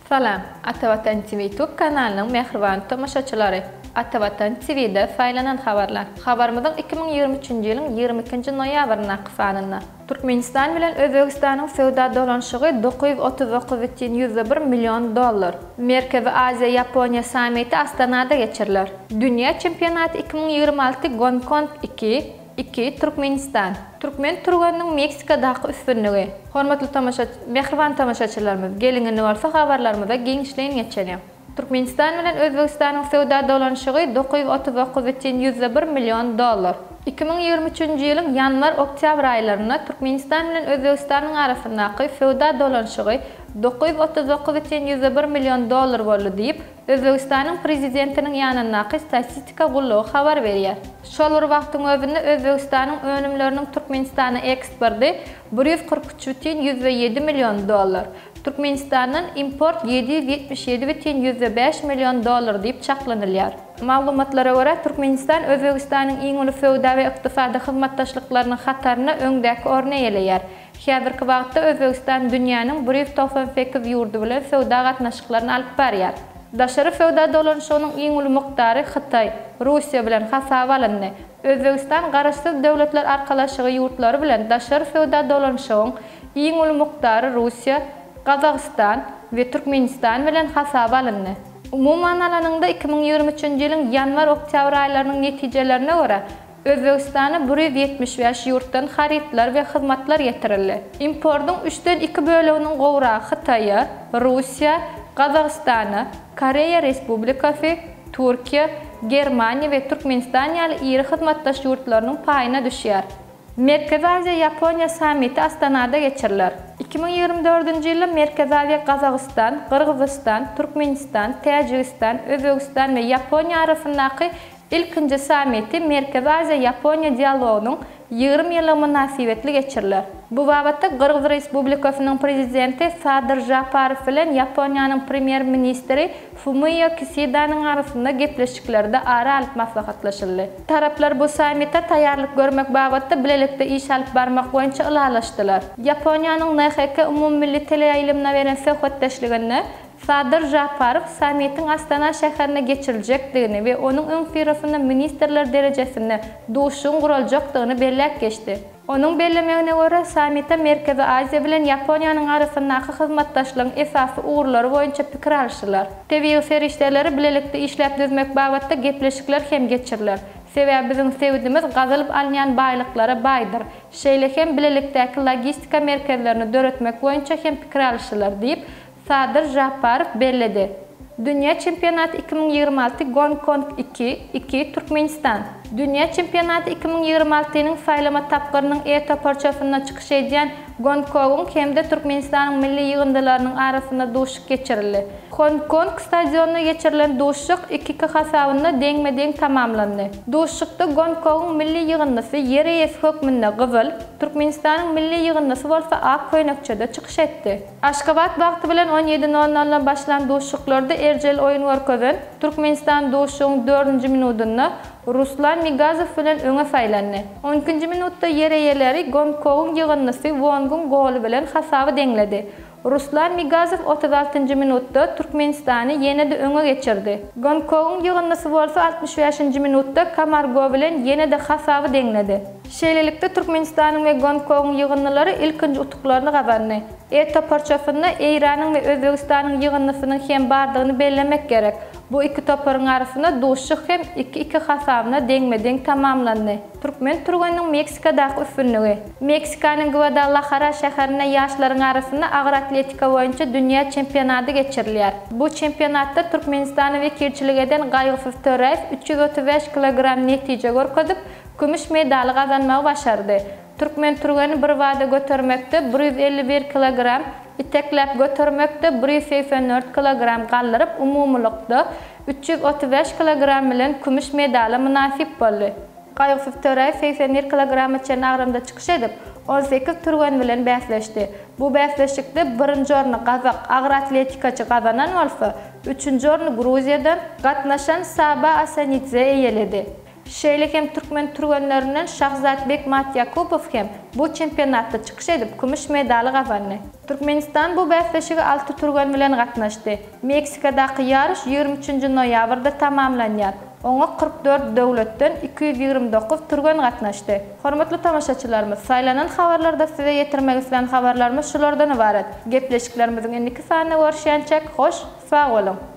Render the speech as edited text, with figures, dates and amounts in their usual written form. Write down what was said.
Salam, Atavatan TV YouTube kanalının mehriban tomoşaçylary. Atavatan TV'de faylanan habarlar. Habarymyzyň 2023-nji ýylyň 22-nji noýabryna gysanynda Türkmenistan bilen Özbegistanyň sowda dolanşygy $939,1 million. Merkezi Aziýa Ýaponiýa sammiti Astanada geçiriler. Dünya çempionaty 2026 Gonkong 2 Türkmenistan. Türkmen turganyň Meksikadaky üstünligi. Hormatly mehriban tamaşaçylarymyz, geliňini bolsa habarlarymyza geňişleýin geçelim. Türkmenistan bilen Özbegistanyň sowda dolanşygy $939,1 million. 2023-nji ýylyň ýanwar-oktýabr aýlaryna Türkmenistan bilen Özbegistanyň arasyndaky sowda dolanşygy $939,1 million boldy diýip Özbegistanyň prezidentiniň ýanyndaky statistika gullugy habar berýär. Şol wagtyň özünde Özbegistanyň önümleriniň Türkmenistana eksporty $143,7 million. Türkmenistanyň import $777,5 million diýip çaklanylýar. Maglumatlara görä Türkmenistan Özbegistanyň iň uly sowda we ykdysady hyzmatdaşlyklarynyň hataryna öňdäki orna eýleýär. Häzirki wagtda Özbegistan dünýäniň 198 ýurdu bilen sowda gatnaşyklaryny alyp barýar. Daşary sowda dolanşygynyň iň uly miqdary Hytaý, Russiýa bilen hasaba alyndy. Özbegistan garaşsyz döwletler arkalaşygy ýurtlary bilen daşary sowda dolanşygynyň iň uly miqdary Russiýa, Kazakistan ve Türkmenistan bilen hasaba alyndy. Umuman alanyňda 2023-nji ýylyň ýanwar-oktýabr aýlarynyň netijelerine görä Özbegistana 175 ýurtdan haritlar we hyzmatlar getirildi. Importyň 3-den 2 böleginiň gowragy Hytaýa, Russiýa, Kazakistana, Koreýa Respublikasy, Türkiýe, Germaniýa we Türkmenistan ýaly iri hyzmatdaş ýurtlarynyň paýyna düşýär. Merkezi Aziýa Ýaponiýa sammiti Astanada geçiriler. 2024-nji ýylda Merkezi Aziýa Kazakistan, Kyrgyzstan, Türkmenistan, Täjikistan, Özbegistan we Ýaponiýa arasyndaky ilkinji sammiti Merkezi Aziýa Ýaponiýa dialogunyň 20 ýyllyk münasibetli geçiriler. Bu babatda Kyrgyz Respublikasynyň prezidenti Sadyr Japarow bilen Ýaponiýanyň premier ministri Fumio Kisidanyň arasynda gepleşiklerde ara alyp maslahatlaşyldy. Taraplar bu sammitde taýýarlyk görmek babatda bilelikde iş alyp barmak boýunça ılalaşdylar. Ýaponiýanyň NHK umummilli teleýaýlymyna beren söhbetdeşliginde Sadyr Japarow sammitin Astana şäherine geçiriljekdigini we onuň öň firasynda ministerler derejesinde duşuň guruljakdygyny belläp geçdi. Onuň bellemegine görä sammitde Merkezi Aziýa bilen Ýaponiýanyň arasyndaky hyzmatdaşlygyň esasy ugrulary boýunça pikir alşdylar. Tebigy ferişdeleri bilelikde işläp düzmek babatda gepleşikler hem geçiriler. Sebäbi biziň sevdimiz gazalyp alýan baýlyklara baýdyr. Şeýle hem bilelikdäki logistika merkezlerini döretmek boýunça hem pikir alşdylar diýip Sadyr Japarow belledi. Dünya çempionaty 2026 Gonkong 2 Türkmenistan. Dünya çempionaty 2026-nyň saýlama tapgyrynyň etaparçasyna çykyş edýän Gonkong hemde Türkmenistanyň milli ýygyndalarynyň arasynda duşuk geçirildi. Gonkong stadionuna geçirilen duşuk 2 hasabynda deňme-deň tamamlandy. Duşukda Gonkong milli ýygyndasy ýere hökmünde gyzyl, Türkmenistanyň milli ýygyndasy bolsa ak köynekçede çykyş etdi. Aşgabat wagty bilen 17:00 başlan duşuklarda erjel oýun görkezen Türkmenistan duşugyň 4-nji minutynda Ruslan Migazov bilen öňe saýlandy. 12-nji minutda ýere Gonkong ýygyndasy Wongun golu bilen hasaby deňledi. Ruslan Migazov 36-njy minutda Türkmenistany ýene-de öňe geçirdi. Gonkong ýygyndasy bolsa 65-nji minutda Kamargo bilen ýene-de hasaby deňledi. Şeýlelikde Türkmenistanyň we Gonkong ýygynlary ilkinji utuklaryny gazandy. Etap parçasynda Eýranyň we Özbegistanyň ýygynlysynyň hem bardygyny bellemek gerek. Bu iki toparyň arasynda duşuk hem 2 hasabyna deňme-deň tamamlandy. Türkmen turganyň Meksikadaky üstünligi. Meksikanyň Guadalajara şäherine ýaşlaryň arasynda agyr atletika boýunça dünýä çempionaty geçirilýär. Bu çempionatda Türkmenistany wekilçilik eden Gaýgysyz Töreýew 335 kg netije görkezip kümüş medal gazanmagy başardy. Türkmen turgany bir wada götermekde 151 kg, itekläp götermekde 184 kg gallyryp umumlykda 335 kg bilen kümüş medala münasip boldy. Gaýgysyz Töreýew 81 kg çen agrymda çykyş edip 18 turgan bilen bäsleşdi. Bu bäsleşikde birinji orny Kazak agyr atletikaçy gazanan bolsa, 3-nji orny Gruziýadan gatnaşan Saba Asanidze eýeledi. Şeýle hem türkmen turganlarynyň Şahzatbek Matyakupov hem bu çempionatda çykyş edip kümüş medaly gazandy. Türkmenistan bu bäsleşige 6 turgan bilen gatnaşdy. Meksikadaky ýarış 23 noýabrda tamamlanýar. Oňa 44 döwletden 229 turgan gatnaşdy. Hormatly tamaşaçylarymyz, saýlanan habarlarda size ýetirmek isleýän habarlarymyz şulardan ibaret. Gepleşiklerimiziň endiki sanyna görüşýänçek hoş, sag bolun.